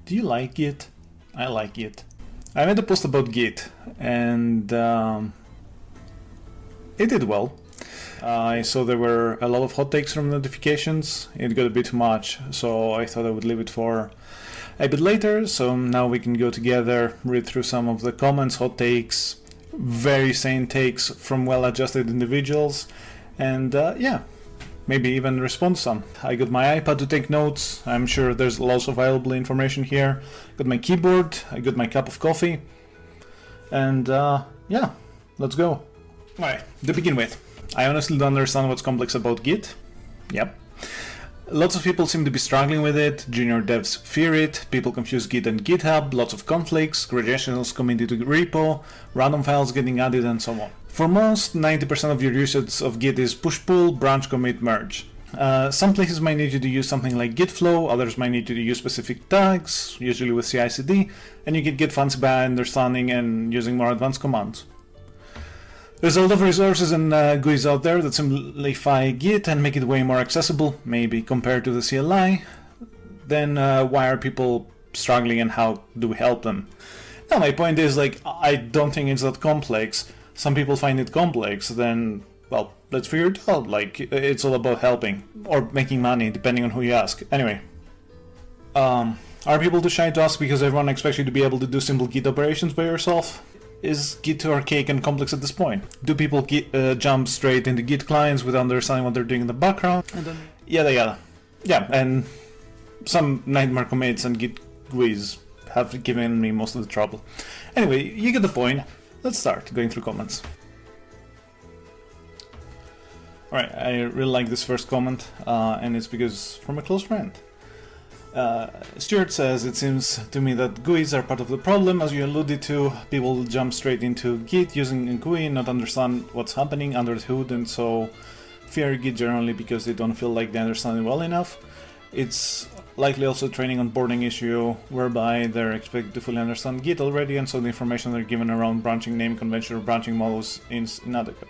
Do you like Git? I like Git. I made a post about Git, and it did well. I saw there were a lot of hot takes from notifications. It got a bit too much, so I thought I would leave it for a bit later. So now we can go together, read through some of the comments, hot takes, very sane takes from well-adjusted individuals, and yeah, maybe even respond to some. I got my iPad to take notes. I'm sure there's lots of valuable information here. Got my keyboard, I got my cup of coffee, and yeah, let's go. Alright, to begin with, I honestly don't understand what's complex about Git. Yep. Lots of people seem to be struggling with it, junior devs fear it, people confuse Git and GitHub, lots of conflicts, credentials committed to repo, random files getting added, and so on. For most, 90% of your usage of Git is push-pull, branch, commit, merge. Some places might need you to use something like Git flow, others might need you to use specific tags, usually with CI/CD, and you can get fancy by understanding and using more advanced commands. There's a lot of resources and GUIs out there that simplify Git and make it way more accessible, maybe compared to the CLI. Then why are people struggling and how do we help them? Now my point is, like, I don't think it's that complex. Some people find it complex, then, well, let's figure it out. Like, it's all about helping or making money, depending on who you ask. Anyway, are people too shy to ask because everyone expects you to be able to do simple Git operations by yourself? Is Git too archaic and complex at this point? Do people jump straight into Git clients without understanding what they're doing in the background? And then, yada yada. Yeah, and some nightmare commits and Git GUIs have given me most of the trouble. Anyway, you get the point. Let's start going through comments. Alright, I really like this first comment, and it's because from a close friend. Stuart says, it seems to me that GUIs are part of the problem. As you alluded to, people jump straight into Git using a GUI, not understand what's happening under the hood, and so fear Git generally because they don't feel like they understand it well enough. It's likely also a training onboarding issue whereby they're expected to fully understand Git already, and so the information they're given around branching name convention or branching models is inadequate.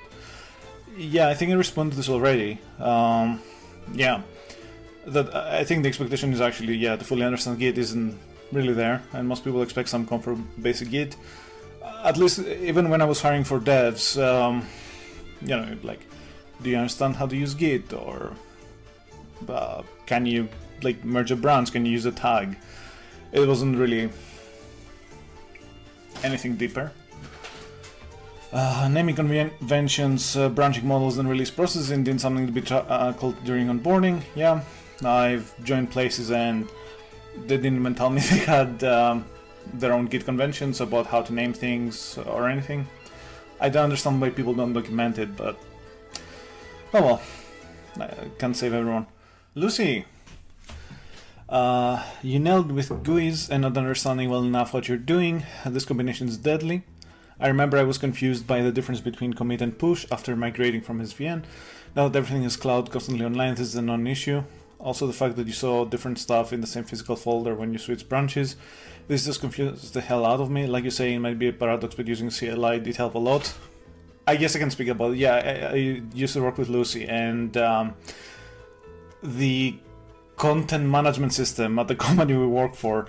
Yeah, I think I responded to this already. Yeah. That I think the expectation is actually, yeah, to fully understand Git isn't really there, and most people expect some comfort with basic Git. At least, even when I was hiring for devs, you know, like, do you understand how to use Git, or can you, like, merge a branch? Can you use a tag? It wasn't really anything deeper. Naming conventions, branching models, and release processing did something to be called during onboarding. Yeah. I've joined places and they didn't even tell me they had their own Git conventions about how to name things or anything. I don't understand why people don't document it, but oh well, I can't save everyone. Lucy, you nailed with GUIs and not understanding well enough what you're doing. This combination is deadly. I remember I was confused by the difference between commit and push after migrating from SVN. Now that everything is cloud, constantly online, this is a non-issue. Also, the fact that you saw different stuff in the same physical folder when you switch branches, this just confused the hell out of me. Like you say, it might be a paradox, but using CLI did help a lot. I guess I can speak about it. Yeah, I used to work with Lucy, and the content management system at the company we work for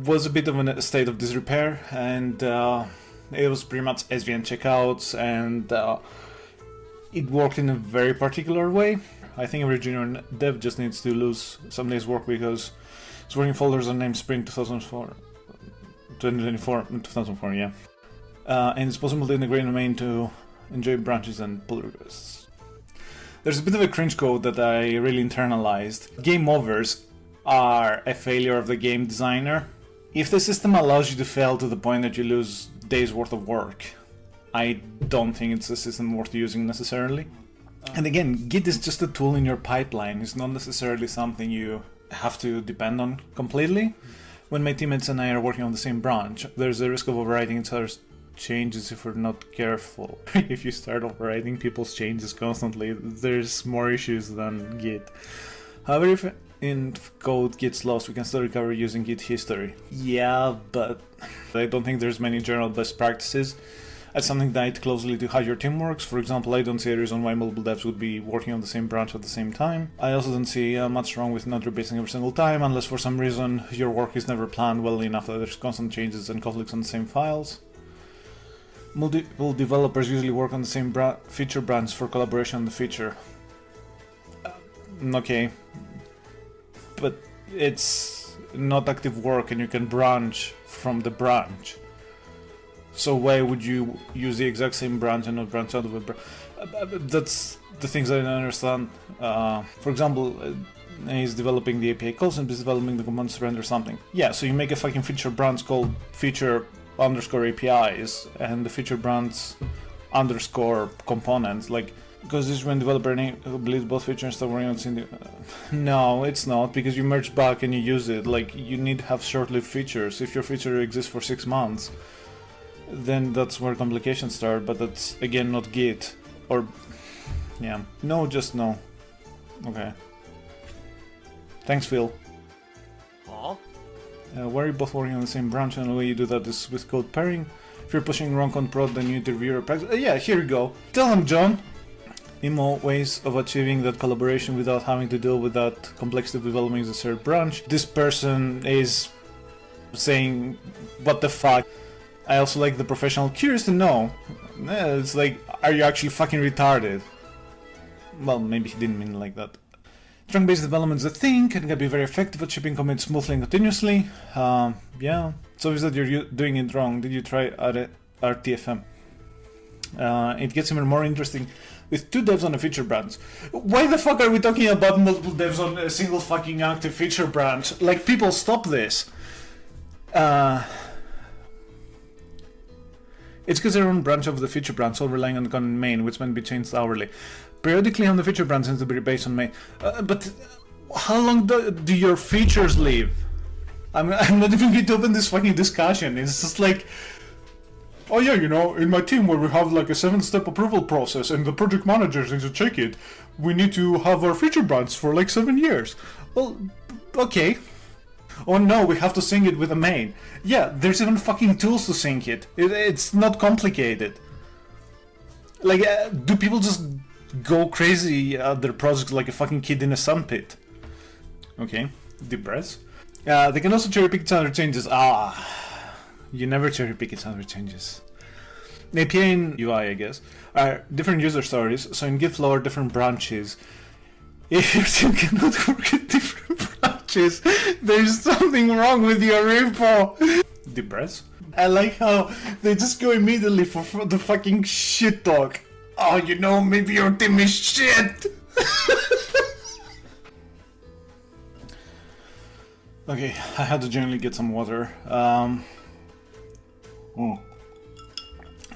was a bit of a state of disrepair, and it was pretty much SVN checkouts, and it worked in a very particular way. I think every junior dev just needs to lose some days work because it's working folders are named Spring 2024, yeah. And it's possible to integrate a main to enjoy branches and pull requests. There's a bit of a cringe code that I really internalized. Game overs are a failure of the game designer. If the system allows you to fail to the point that you lose days worth of work, I don't think it's a system worth using necessarily. And again, Git is just a tool in your pipeline. It's not necessarily something you have to depend on completely. When my teammates and I are working on the same branch, there's a risk of overwriting each other's changes if we're not careful. If you start overwriting people's changes constantly, there's more issues than Git. However, if in code gets lost, we can still recover using Git history. Yeah, but I don't think there's many general best practices. as something tied closely to how your team works. For example, I don't see a reason why multiple devs would be working on the same branch at the same time. I also don't see much wrong with not rebasing every single time, unless for some reason your work is never planned well enough that there's constant changes and conflicts on the same files. Multiple developers usually work on the same feature branch for collaboration on the feature. Okay, but it's not active work and you can branch from the branch. So why would you use the exact same branch and not branch out of a branch? That's the things I don't understand. For example, he's developing the API calls and he's developing the commands to render something. Yeah, so you make a fucking feature branch called feature_APIs and the feature branch underscore components, like, because this is when developer believes both feature and stuff working on the no, it's not, because you merge back and you use it. Like, you need to have short-lived features. If your feature exists for 6 months, then that's where complications start, but that's again not Git. Or yeah, no, just no. Okay, thanks, Phil. Why are you both working on the same branch, and the way you do that is with code pairing. If you're pushing wrong on prod, then you interview your practice. Yeah, here you go. Tell him, John. Imo ways of achieving that collaboration without having to deal with that complexity of developing the third branch. This person is saying, what the fuck? I also like the professional. Curious to know. It's like, are you actually fucking retarded? Well, maybe he didn't mean it like that. Trunk-based development is a thing and can be very effective at shipping commits smoothly and continuously. Yeah, it's obvious that you're doing it wrong. Did you try RTFM? It gets even more interesting with 2 devs on a feature branch. Why the fuck are we talking about multiple devs on a single fucking active feature branch? Like, people, stop this. It's because they're on branch of the feature branch, all relying on the common main, which can be changed hourly. Periodically on the feature branch tends to be based on main. But how long do your features live? I'm not even going to open this fucking discussion. It's just like, oh yeah, you know, in my team where we have like a 7-step approval process and the project managers need to check it, we need to have our feature branch for like 7 years. Well, okay. Oh no, we have to sync it with a main. Yeah, there's even fucking tools to sync it. It's not complicated. Like, do people just go crazy at their projects like a fucking kid in a sandpit? Okay, deep breaths. They can also cherry pick its other changes. You never cherry pick its other changes. The API and UI, I guess, are different user stories, so in Git flow are different branches. If your team cannot work at different branches, there's something wrong with your repo. Deep breaths. I like how they just go immediately for the fucking shit talk. Oh, you know, maybe your team is shit. Okay, I had to generally get some water.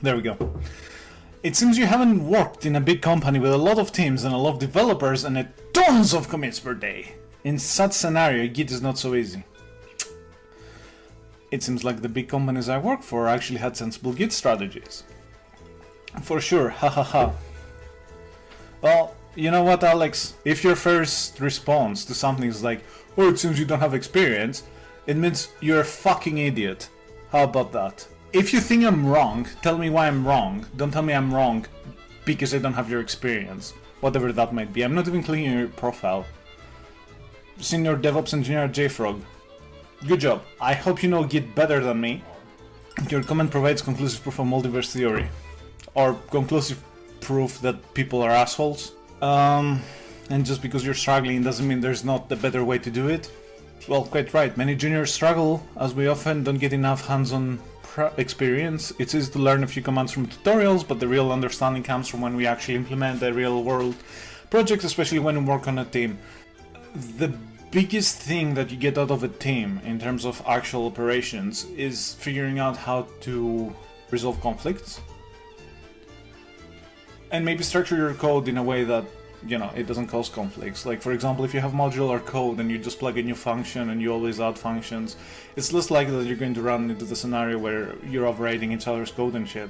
There we go. It seems you haven't worked in a big company with a lot of teams and a lot of developers and tons of commits per day. In such scenario, Git is not so easy. It seems like the big companies I work for actually had sensible Git strategies. For sure, hahaha. Well, you know what, Alex? If your first response to something is like, oh, it seems you don't have experience, it means you're a fucking idiot. How about that? If you think I'm wrong, tell me why I'm wrong. Don't tell me I'm wrong because I don't have your experience. Whatever that might be. I'm not even clicking your profile. Senior DevOps Engineer at JFrog. Good job. I hope you know Git better than me. Your comment provides conclusive proof of multiverse theory. Or conclusive proof that people are assholes. And just because you're struggling doesn't mean there's not a better way to do it. Well, quite right. Many juniors struggle as we often don't get enough hands-on experience. It's easy to learn a few commands from tutorials, but the real understanding comes from when we actually implement a real-world project, especially when we work on a team. The biggest thing that you get out of a team in terms of actual operations is figuring out how to resolve conflicts and maybe structure your code in a way that, you know, it doesn't cause conflicts. Like, for example, if you have modular code and you just plug a new function and you always add functions, it's less likely that you're going to run into the scenario where you're overriding each other's code and shit.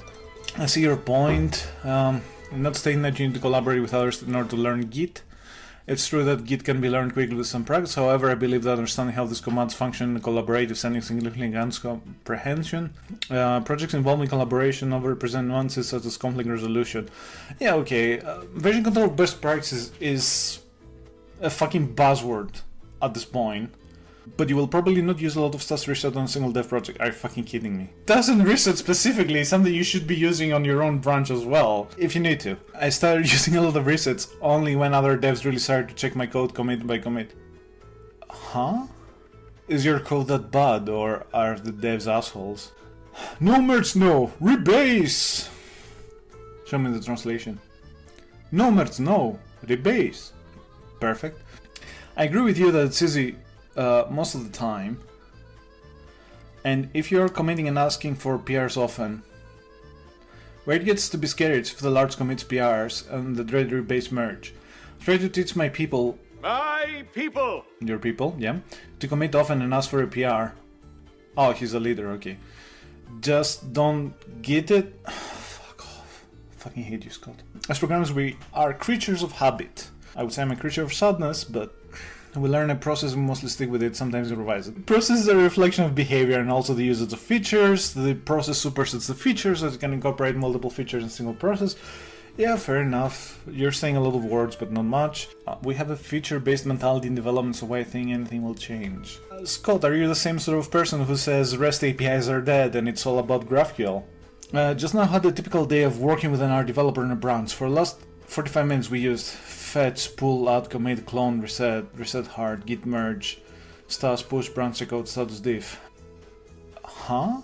I see your point. I'm not saying that you need to collaborate with others in order to learn Git. It's true that Git can be learned quickly with some practice, however, I believe that understanding how these commands function in collaborative settings significantly enhances comprehension. Projects involving collaboration overrepresent nuances such as conflict resolution. Yeah, okay, version control best practices is a fucking buzzword at this point. But you will probably not use a lot of stats reset on a single dev project. Are you fucking kidding me? Doesn't reset specifically is something you should be using on your own branch as well, if you need to. I started using a lot of resets only when other devs really started to check my code commit by commit. Huh? Is your code that bad, or are the devs assholes? No merge, no! Rebase! Show me the translation. No merge, no! Rebase! Perfect. I agree with you that it's easy most of the time, and if you're committing and asking for PRs often, where it gets to be scary is if the large commits PRs and the dread rebase merge. Try to teach my people, your people, yeah, to commit often and ask for a PR. Oh, he's a leader, okay. Just don't get it. Fuck off. Fucking hate you, Scott. As programmers, we are creatures of habit. I would say I'm a creature of sadness, but we learn a process, we mostly stick with it, sometimes we revise it. Process is a reflection of behavior and also the usage of features. The process supersets the features, so it can incorporate multiple features in a single process. Yeah, fair enough. You're saying a lot of words, but not much. We have a feature-based mentality in development, so why think anything will change? Scott, are you the same sort of person who says REST APIs are dead and it's all about GraphQL? Just now had a typical day of working with an R developer in a branch. For the last 45 minutes we used fetch, pull, add, commit, clone, reset, reset hard, git merge, status push, branch checkout, status diff. Huh?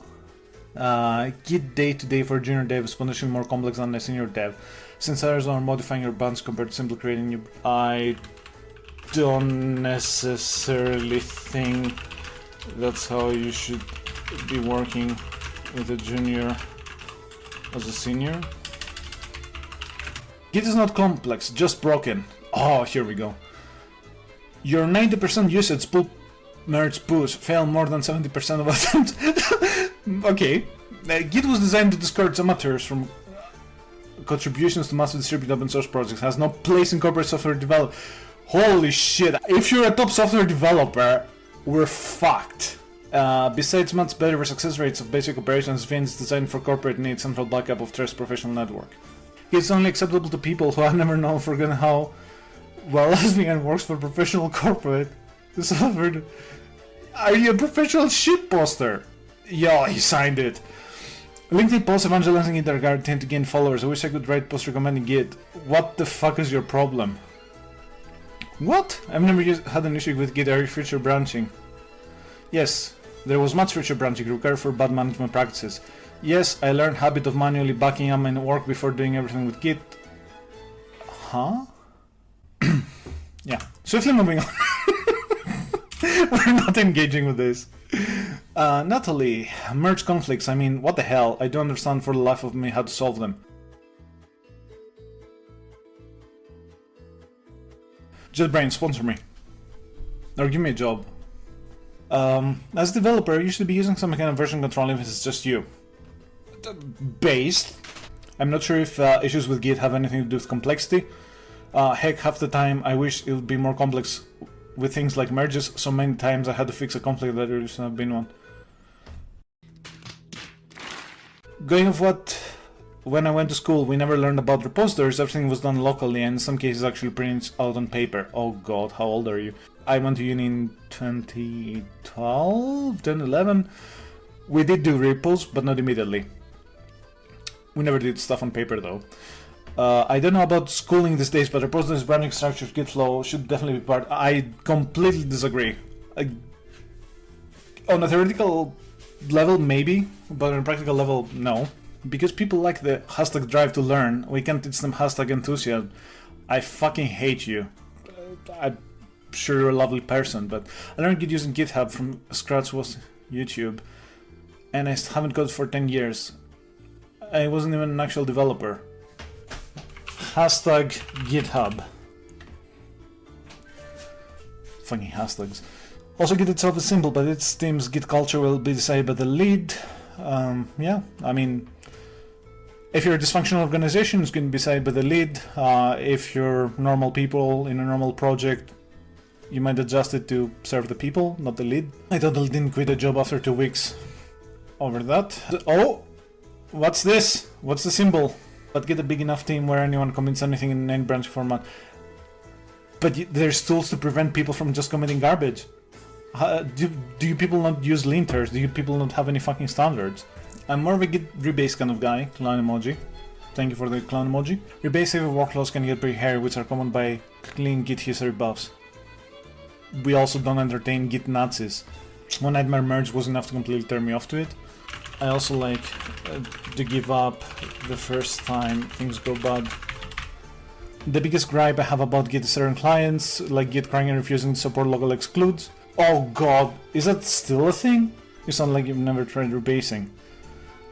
Git day-to-day for junior dev is potentially more complex than a senior dev, since others are modifying your branch compared to simply creating new. I don't necessarily think that's how you should be working with a junior as a senior. Git is not complex, just broken. Oh, here we go. Your 90% usage pull, merge, push fail more than 70% of attempts. Okay. Git was designed to discourage amateurs from contributions to massive distributed open source projects. Has no place in corporate software development. Holy shit. If you're a top software developer, we're fucked. Besides much better success rates of basic operations, Vim is designed for corporate needs, central backup of trust professional network. It's only acceptable to people who have never known forgotten how well Lesbian works for professional corporate. Are you a professional shit poster? Yo, he signed it. LinkedIn posts evangelizing in their regard tend to gain followers. I wish I could write posts recommending Git. What the fuck is your problem? What? I've never had an issue with Git. Are you future branching? Yes, there was much future branching required for bad management practices. Yes, I learned habit of manually backing up my work before doing everything with Git. Huh? Yeah, swiftly moving on. We're not engaging with this. Natalie, merge conflicts. I mean, what the hell? I don't understand for the life of me how to solve them. JetBrains, sponsor me. Or give me a job. As a developer, you should be using some kind of version control if it's just you. Based. I'm not sure if issues with Git have anything to do with complexity. Heck, half the time I wish it would be more complex with things like merges, so many times I had to fix a conflict that there shouldn't have been one. Going off what, when I went to school, we never learned about repositories, everything was done locally and in some cases actually printed out on paper. Oh god, how old are you? I went to uni in 2012, 2011. We did do repos, but not immediately. We never did stuff on paper though. I don't know about schooling these days, but repositories, branching structures, Git flow should definitely be part. I completely disagree. On a theoretical level, maybe, but on a practical level, no. Because people like the hashtag drive to learn, we can't teach them hashtag enthusiasm. I fucking hate you. I'm sure you're a lovely person, but I learned Git using GitHub from scratch was YouTube, and I haven't coded for 10 years. I wasn't even an actual developer. Hashtag GitHub. Fucking hashtags. Also, Git itself is simple, but its team's Git culture will be decided by the lead. Yeah, I mean, If you're a dysfunctional organization, it's going to be decided by the lead. If you're normal people in a normal project, you might adjust it to serve the people, not the lead. I totally didn't quit a job after 2 weeks over that. Oh, what's this? What's the symbol? But get a big enough team where anyone commits anything in an 9-branch format. But there's tools to prevent people from just committing garbage. Do you people not use linters? Do you people not have any fucking standards? I'm more of a Git rebase kind of guy. Clown emoji. Thank you for the clown emoji. Rebase saver workloads can get pretty hairy, which are common by clean Git history buffs. We also don't entertain Git Nazis. One nightmare merge was enough to completely turn me off to it. I also like to give up the first time things go bad. The biggest gripe I have about Git is certain clients, like Git crying and refusing to support local excludes. Oh god, is that still a thing? You sound like you've never tried rebasing.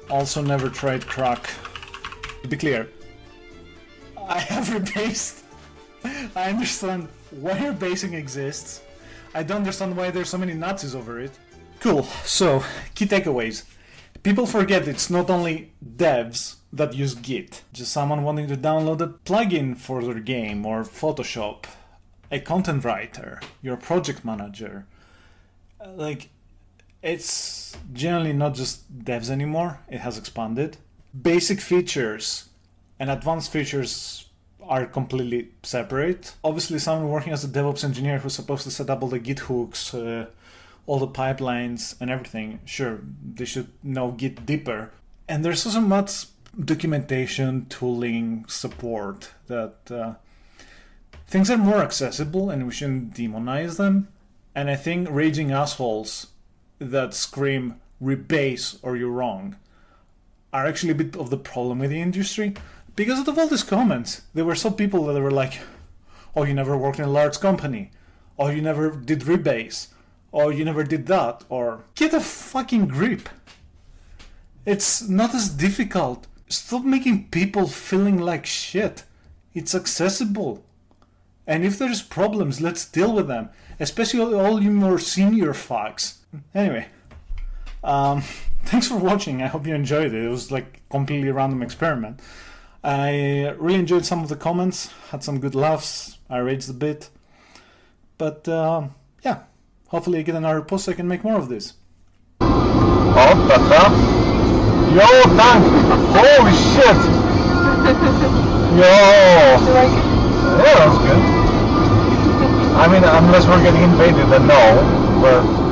Also never tried crack. To be clear, I have rebased. I understand why rebasing exists. I don't understand why there's so many Nazis over it. Cool, so, key takeaways. People forget it's not only devs that use Git. Just someone wanting to download a plugin for their game or Photoshop. A content writer, your project manager. Like, it's generally not just devs anymore, it has expanded. Basic features and advanced features are completely separate. Obviously, someone working as a DevOps engineer who's supposed to set up all the Git hooks, all the pipelines and everything, sure, they should know Git deeper. And there's also much documentation, tooling, support that things are more accessible and we shouldn't demonize them. And I think raging assholes that scream rebase or you're wrong are actually a bit of the problem with the industry. Because out of all these comments, there were some people that were like, oh, you never worked in a large company, or you never did rebase, or you never did that, or get a fucking grip. It's not as difficult. Stop making people feeling like shit. It's accessible. And if there's problems, let's deal with them. Especially all you more senior fucks. Anyway, thanks for watching. I hope you enjoyed it. It was like a completely random experiment. I really enjoyed some of the comments, had some good laughs, I raged a bit. But yeah, hopefully I get another post so I can make more of this. Oh, that's up. Yo, thanks. Holy shit. Yo. Do you like it? Yeah, that's good. I mean, unless we're getting invaded, then no. But